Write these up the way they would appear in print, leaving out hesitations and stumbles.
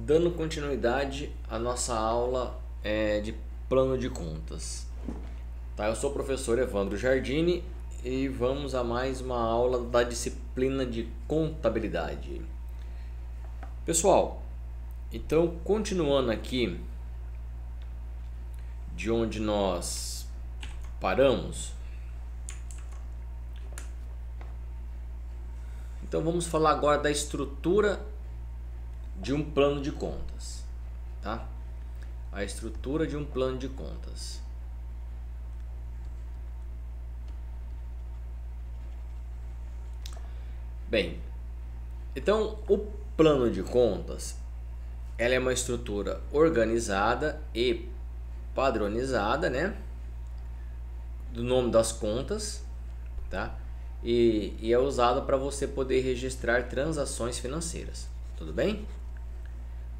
Dando continuidade à nossa aula de plano de contas. Tá, eu sou o professor Evandro Jardini e vamos a mais uma aula da disciplina de contabilidade. Pessoal, então continuando aqui de onde nós paramos, então vamos falar agora da estrutura de um plano de contas, tá? A estrutura de um plano de contas. Bem, então o plano de contas, ela é uma estrutura organizada e padronizada, né? Do nome das contas, tá? E é usada para você poder registrar transações financeiras, tudo bem?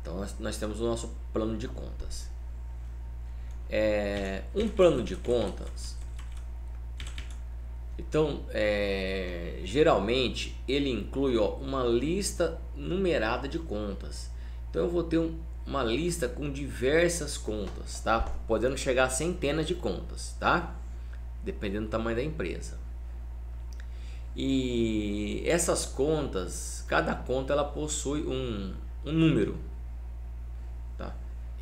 Então nós temos o nosso plano de contas. Um plano de contas, então geralmente ele inclui uma lista numerada de contas. Então eu vou ter uma lista com diversas contas, tá? Podendo chegar a centenas de contas, tá? Dependendo do tamanho da empresa. E essas contas, cada conta ela possui um número, tá?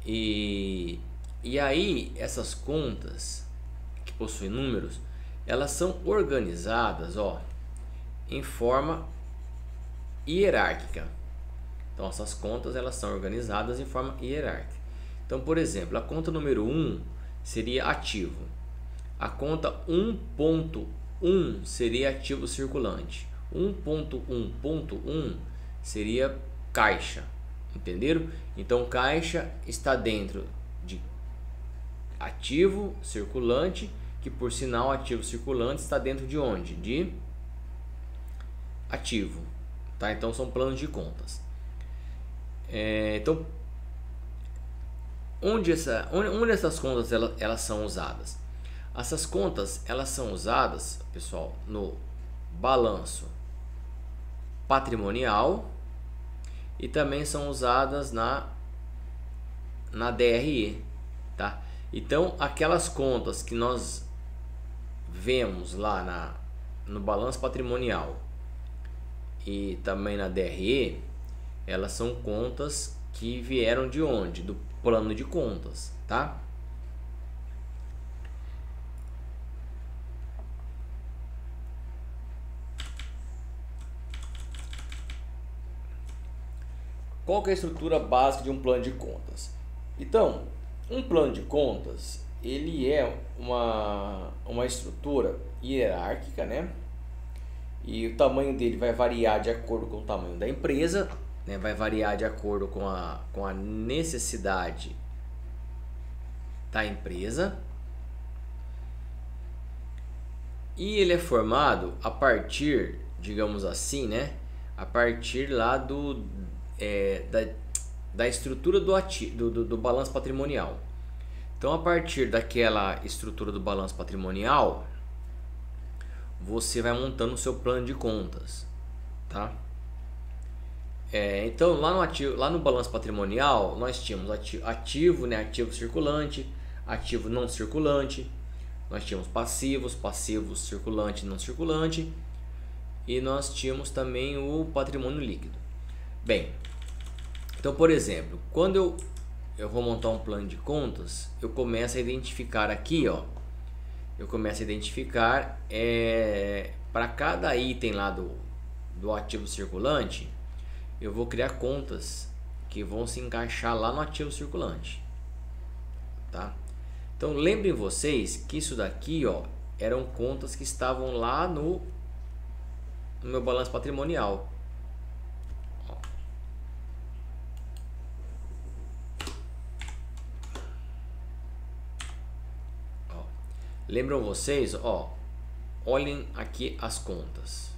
E aí essas contas que possuem números, elas são organizadas, em forma hierárquica. Então essas contas elas são organizadas em forma hierárquica. Então, por exemplo, a conta número 1 seria ativo. A conta 1.1 seria ativo circulante. 1.1.1 seria caixa. Entenderam? Então caixa está dentro de ativo circulante, que por sinal ativo circulante está dentro de onde? De ativo, tá? Então são planos de contas. Então onde essas contas elas são usadas? Essas contas elas são usadas, pessoal, no balanço patrimonial e também são usadas na DRE, tá? Então aquelas contas que nós vemos lá no balanço patrimonial e também na DRE, elas são contas que vieram de onde? Do plano de contas, tá? Qual que é a estrutura básica de um plano de contas? Então, um plano de contas, ele é uma estrutura hierárquica, né? E o tamanho dele vai variar de acordo com o tamanho da empresa, né? Vai variar de acordo com a necessidade da empresa. E ele é formado a partir, digamos assim, né? A partir lá da estrutura do balanço patrimonial. Então, a partir daquela estrutura do balanço patrimonial, você vai montando o seu plano de contas, tá? Então, lá no balanço patrimonial, nós tínhamos ativo, né? Ativo circulante, ativo não circulante. Nós tínhamos passivos circulante e não circulante. E nós tínhamos também o patrimônio líquido. Bem, então, por exemplo, quando eu vou montar um plano de contas, eu começo a identificar aqui, eu começo a identificar para cada item lá do ativo circulante, eu vou criar contas que vão se encaixar lá no ativo circulante, tá? Então, lembrem vocês que isso daqui, eram contas que estavam lá no meu balanço patrimonial. Lembram vocês? Olhem aqui as contas.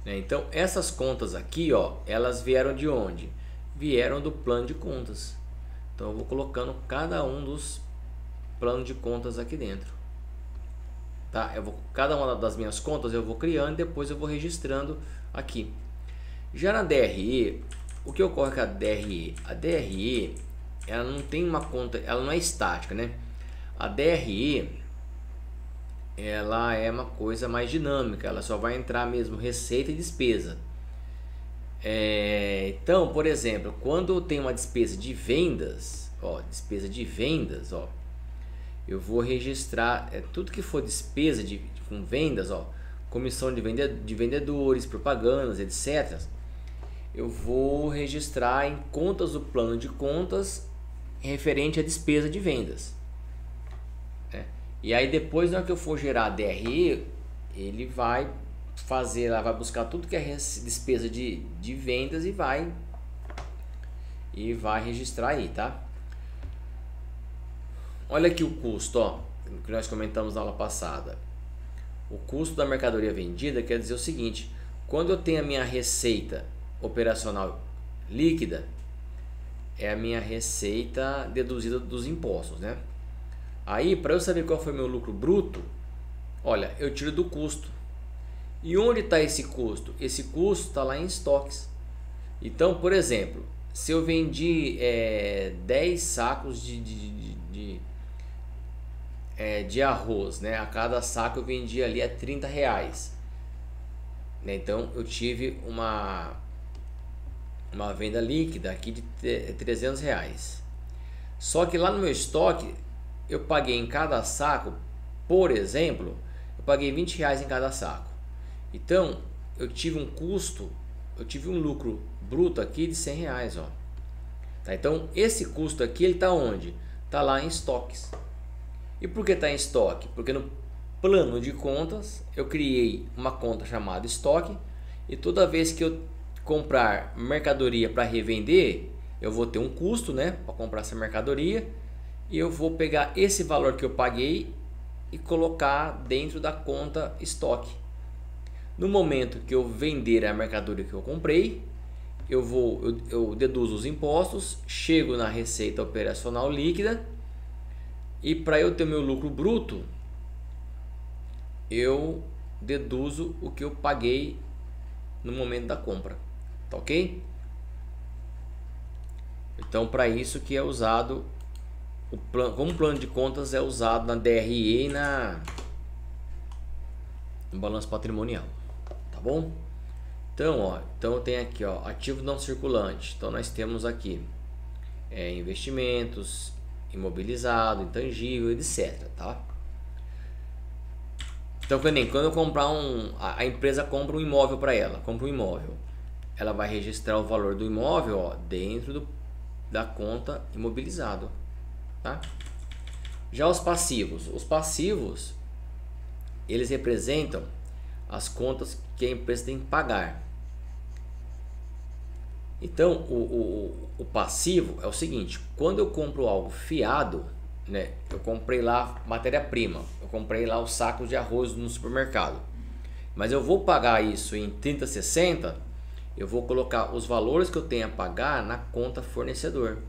Então, essas contas aqui, elas vieram de onde? Vieram do plano de contas. Então, eu vou colocando cada um dos planos de contas aqui dentro. tá? Cada uma das minhas contas eu vou criando e depois eu vou registrando aqui. Já na DRE, o que ocorre com a DRE? A DRE, ela não tem uma conta, ela não é estática, né? A DRE, ela é uma coisa mais dinâmica, ela só vai entrar mesmo receita e despesa. Então, por exemplo, quando eu tenho uma despesa de vendas, eu vou registrar tudo que for despesa com vendas, comissão de vendedores, propagandas, etc. Eu vou registrar em contas do plano de contas referente à despesa de vendas. E aí depois, na hora que eu for gerar a DRE, ele vai fazer, ela vai buscar tudo que é despesa de vendas e vai registrar aí, tá? Olha aqui o custo, que nós comentamos na aula passada. O custo da mercadoria vendida quer dizer o seguinte: quando eu tenho a minha receita operacional líquida, é a minha receita deduzida dos impostos, né? Aí, para eu saber qual foi meu lucro bruto, olha, eu tiro do custo. E onde está esse custo? Esse custo está lá em estoques. Então, por exemplo, se eu vendi 10 sacos de arroz, né? A cada saco eu vendi ali a R$30, né? Então eu tive uma venda líquida aqui de R$300. Só que lá no meu estoque eu paguei em cada saco, por exemplo, eu paguei R$20 em cada saco. Então eu tive um custo, eu tive um lucro bruto aqui de R$100, tá? Então esse custo aqui, ele tá onde? Tá lá em estoques. E por que tá em estoque? Porque no plano de contas eu criei uma conta chamada estoque, e toda vez que eu comprar mercadoria para revender, eu vou ter um custo, né, para comprar essa mercadoria, e eu vou pegar esse valor que eu paguei e colocar dentro da conta estoque. No momento que eu vender a mercadoria que eu comprei, eu deduzo os impostos, chego na receita operacional líquida, e para eu ter meu lucro bruto, eu deduzo o que eu paguei no momento da compra, tá ok? Então, para isso que é usado como plano de contas é usado na DRE e no balanço patrimonial, tá bom? Então, então eu tenho aqui, ativo não circulante. Então nós temos aqui investimentos, imobilizado, intangível, etc, tá? Então, quando eu comprar a empresa compra um imóvel para ela, ela vai registrar o valor do imóvel, dentro da conta imobilizado, tá? Já os passivos, eles representam as contas que a empresa tem que pagar. Então, o passivo é o seguinte: quando eu compro algo fiado, né, eu comprei lá matéria-prima, eu comprei lá os sacos de arroz no supermercado, mas eu vou pagar isso em 30/60, eu vou colocar os valores que eu tenho a pagar na conta fornecedor.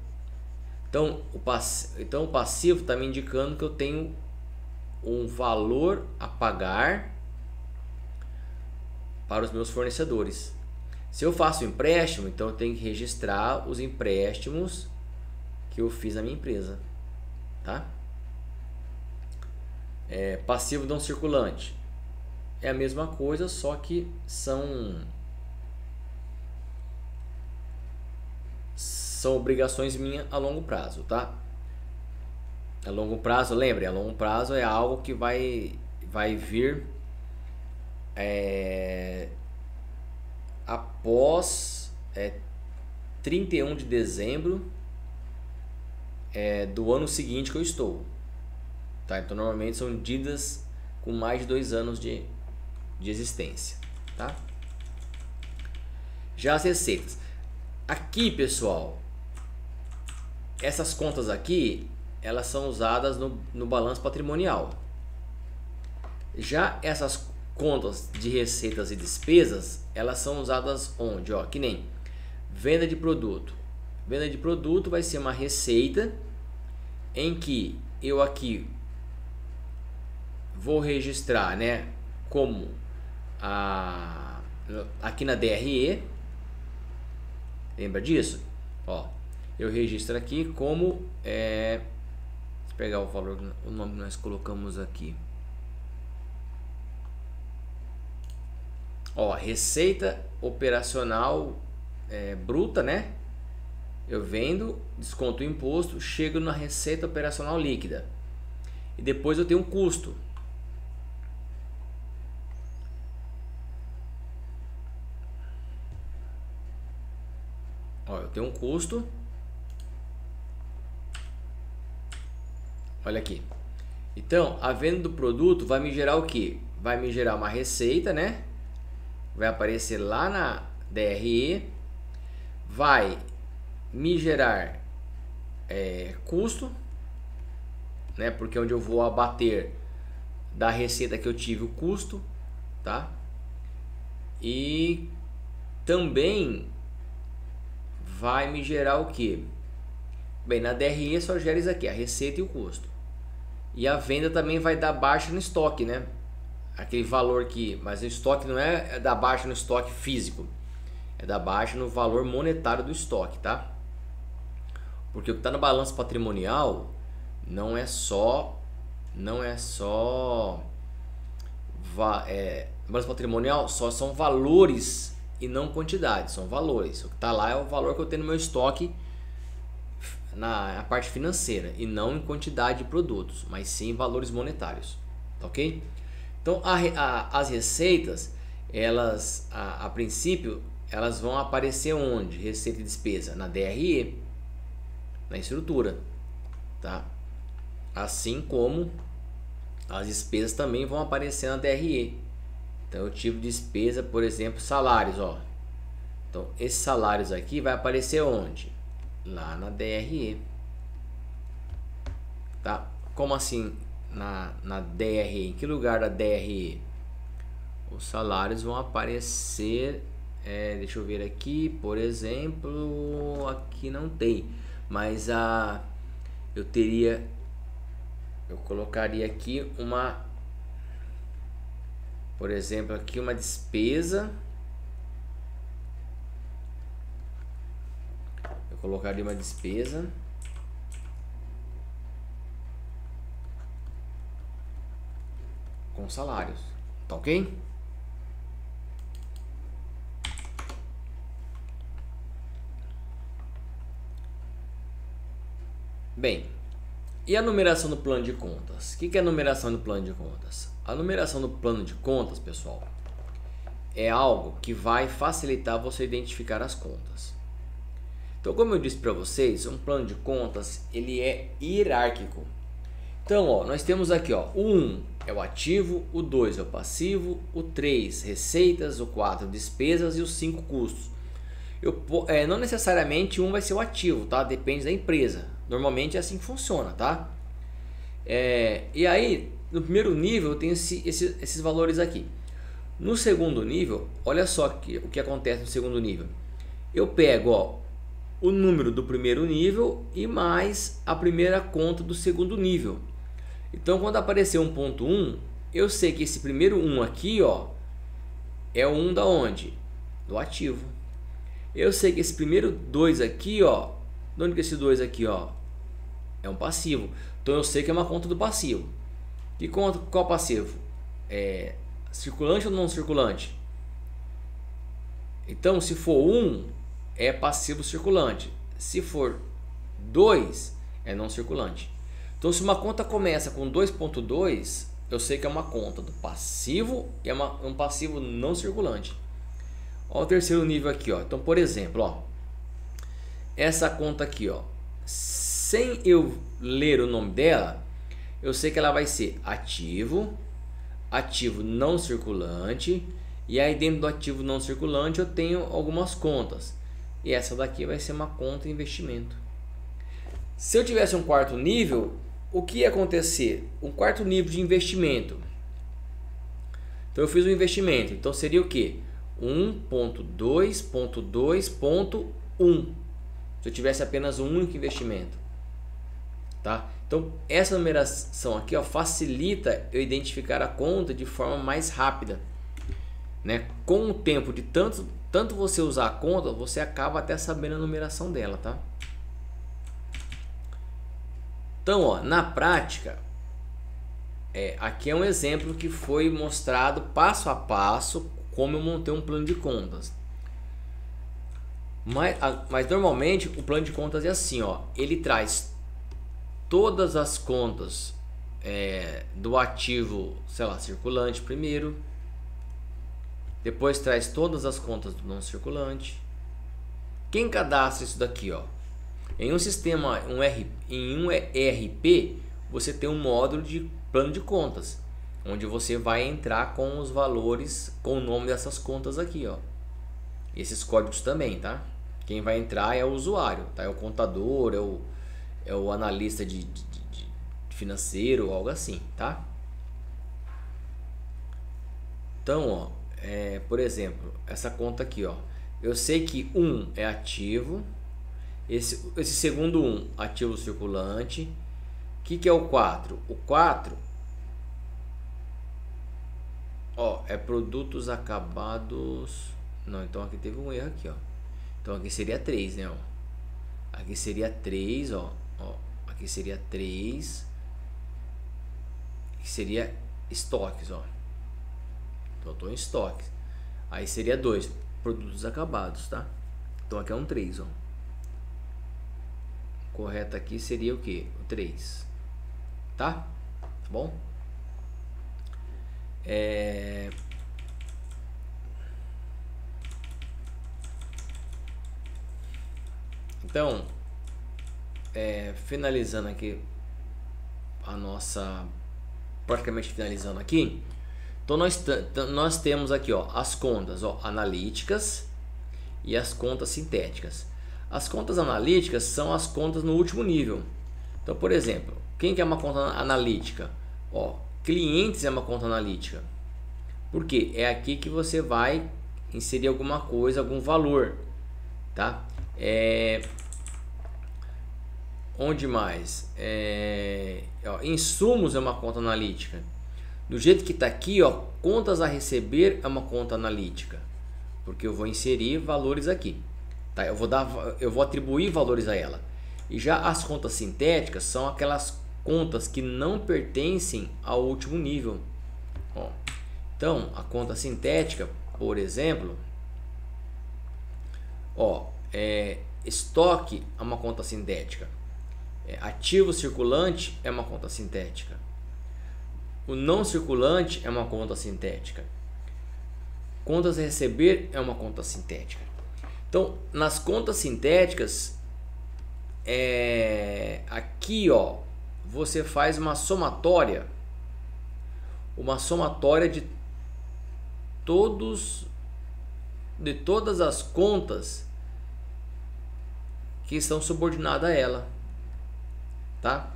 Então o passivo está me indicando que eu tenho um valor a pagar para os meus fornecedores. Se eu faço empréstimo, então eu tenho que registrar os empréstimos que eu fiz na minha empresa, tá? Passivo não circulante é a mesma coisa, só que são obrigações minhas a longo prazo, tá? A longo prazo, lembre, a longo prazo é algo que vai vir após 31 de dezembro do ano seguinte que eu estou, tá? Então normalmente são dívidas com mais de 2 anos de existência, tá? Já as receitas aqui, pessoal, essas contas aqui, elas são usadas no balanço patrimonial. Já essas contas de receitas e despesas, elas são usadas onde? Que nem venda de produto. Venda de produto vai ser uma receita em que eu aqui vou registrar, né, como aqui na DRE, lembra disso? Ó, eu registro aqui como deixa eu pegar o valor, o nome que nós colocamos aqui. Ó, receita operacional bruta, né? Eu vendo, desconto o imposto, chego na receita operacional líquida. E depois eu tenho um custo. Ó, eu tenho um custo. Olha aqui. Então, a venda do produto vai me gerar o que? Vai me gerar uma receita, né? Vai aparecer lá na DRE. Vai me gerar custo, né? Porque onde eu vou abater da receita que eu tive o custo, tá? E também vai me gerar o que? Bem, na DRE só gera isso aqui, a receita e o custo. E a venda também vai dar baixa no estoque, né? Aquele valor que, mas o estoque não é da baixa no estoque físico, é da baixa no valor monetário do estoque, tá? Porque o que está no balanço patrimonial não é só balanço patrimonial só são valores e não quantidades, são valores. O que está lá é o valor que eu tenho no meu estoque na parte financeira e não em quantidade de produtos, mas sim em valores monetários, tá ok? Então as receitas, elas a princípio elas vão aparecer onde? Receita e despesa na DRE, na estrutura, tá? Assim como as despesas também vão aparecer na DRE. Então eu tive despesa, por exemplo, salários, ó. Então esses salários aqui vai aparecer onde? Lá na DRE, tá? Como assim na DRE? Em que lugar da DRE? Os salários vão aparecer, deixa eu ver aqui, por exemplo, aqui não tem, mas eu colocaria aqui por exemplo, aqui uma despesa. Eu colocaria uma despesa com salários, tá ok? Bem, e a numeração do plano de contas? O que é a numeração do plano de contas? A numeração do plano de contas, pessoal, é algo que vai facilitar você identificar as contas. Então, como eu disse para vocês, um plano de contas ele é hierárquico. Então, ó, nós temos aqui, ó, o 1 é o ativo, o 2 é o passivo, o 3 receitas, o 4 despesas e o 5 custos. Não necessariamente um vai ser o ativo, tá? Depende da empresa. Normalmente é assim que funciona, tá? E aí, no primeiro nível eu tenho esses valores aqui. No segundo nível, olha só o que acontece no segundo nível. Eu pego, ó, o número do primeiro nível e mais a primeira conta do segundo nível. Então, quando aparecer 1.1, eu sei que esse primeiro 1 aqui, ó, é o 1 da onde? Do ativo. Eu sei que esse primeiro 2 aqui, ó, de onde que esse 2 aqui, ó, é um passivo. Então eu sei que é uma conta do passivo. Que conta, qual passivo? Circulante ou não circulante? Então, se for 1, é passivo circulante. Se for 2, é não circulante. Então, se uma conta começa com 2.2, eu sei que é uma conta do passivo e é um passivo não circulante. Olha o terceiro nível aqui, ó. Então, por exemplo, ó, essa conta aqui, ó, sem eu ler o nome dela, eu sei que ela vai ser ativo, ativo não circulante, e aí dentro do ativo não circulante eu tenho algumas contas. E essa daqui vai ser uma conta de investimento. Se eu tivesse um quarto nível, o que ia acontecer? Um quarto nível de investimento. Então eu fiz um investimento, então seria o que? 1.2.2.1. Se eu tivesse apenas um único investimento. tá? Então essa numeração aqui, ó, facilita eu identificar a conta de forma mais rápida, né? Com o tempo de tanto você usar a conta, você acaba até sabendo a numeração dela, tá? Então, ó, na prática, aqui é um exemplo que foi mostrado passo a passo como eu montei um plano de contas. Mas normalmente o plano de contas é assim, ó, ele traz todas as contas do ativo, sei lá, circulante primeiro, depois traz todas as contas do não circulante. Quem cadastra isso daqui, ó? Em um sistema, em um ERP, você tem um módulo de plano de contas, onde você vai entrar com os valores, com o nome dessas contas aqui, ó. Esses códigos também, tá? Quem vai entrar é o usuário, tá? É o contador, é o analista de financeiro, algo assim, tá? Então, ó, por exemplo, essa conta aqui, ó, eu sei que 1 é ativo, esse segundo 1, ativo circulante. O que é o 4? O 4, ó, é produtos acabados. Não, então aqui teve um erro aqui, ó. Então aqui seria 3, né, ó. Aqui seria 3, ó. Aqui seria 3. Aqui seria estoques, ó. Então eu tô em estoques. Aí seria 2, produtos acabados, tá? Então aqui é um 3, ó. Correto aqui seria o que? O 3. Tá? Tá bom? Então, finalizando aqui a nossa, praticamente finalizando aqui. Então nós temos aqui, ó, as contas, ó, analíticas e as contas sintéticas. As contas analíticas são as contas no último nível. Então, por exemplo, quem que é uma conta analítica? Ó, clientes é uma conta analítica. Por quê? É aqui que você vai inserir alguma coisa, algum valor, tá? Onde mais? Ó, insumos é uma conta analítica. Do jeito que está aqui, ó, contas a receber é uma conta analítica, porque eu vou inserir valores aqui, tá? Eu vou atribuir valores a ela. E já as contas sintéticas são aquelas contas que não pertencem ao último nível, ó. Então, a conta sintética, por exemplo, ó, estoque é uma conta sintética. Ativo circulante é uma conta sintética. O não circulante é uma conta sintética. Contas a receber é uma conta sintética. Então, nas contas sintéticas, aqui, ó, você faz uma somatória de todas as contas que estão subordinadas a ela, tá?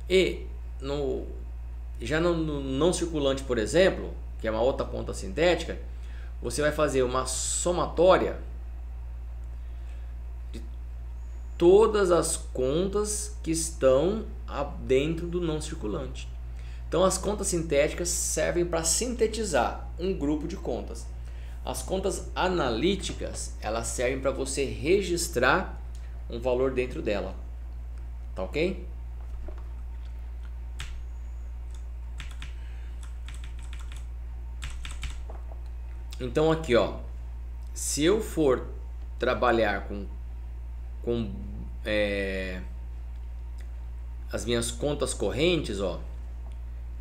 E já no não circulante, por exemplo, que é uma outra conta sintética, você vai fazer uma somatória de todas as contas que estão dentro do não circulante. Então as contas sintéticas servem para sintetizar um grupo de contas. As contas analíticas, elas servem para você registrar um valor dentro dela. Tá ok? Então aqui, ó, se eu for trabalhar com as minhas contas correntes, ó,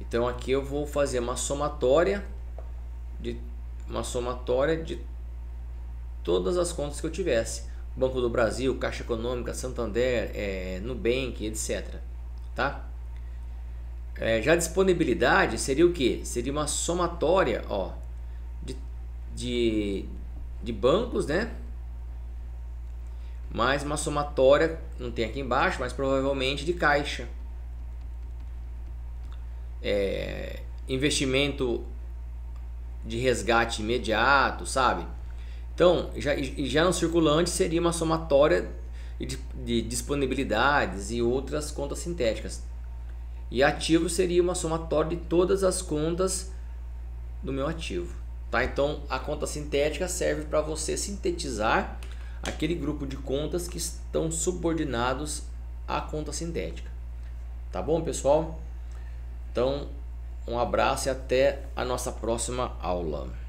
então aqui eu vou fazer uma somatória de todas as contas que eu tivesse: Banco do Brasil, Caixa Econômica, Santander, Nubank, etc. Tá? Já a disponibilidade seria o que? Seria uma somatória, ó, de bancos, né? Mais uma somatória, não tem aqui embaixo, mas provavelmente de caixa. Investimento de resgate imediato, sabe? Então, já no circulante seria uma somatória. de disponibilidades e outras contas sintéticas. E ativo seria uma somatória de todas as contas do meu ativo. Tá? Então a conta sintética serve para você sintetizar aquele grupo de contas que estão subordinados à conta sintética. Tá bom, pessoal? Então, um abraço e até a nossa próxima aula.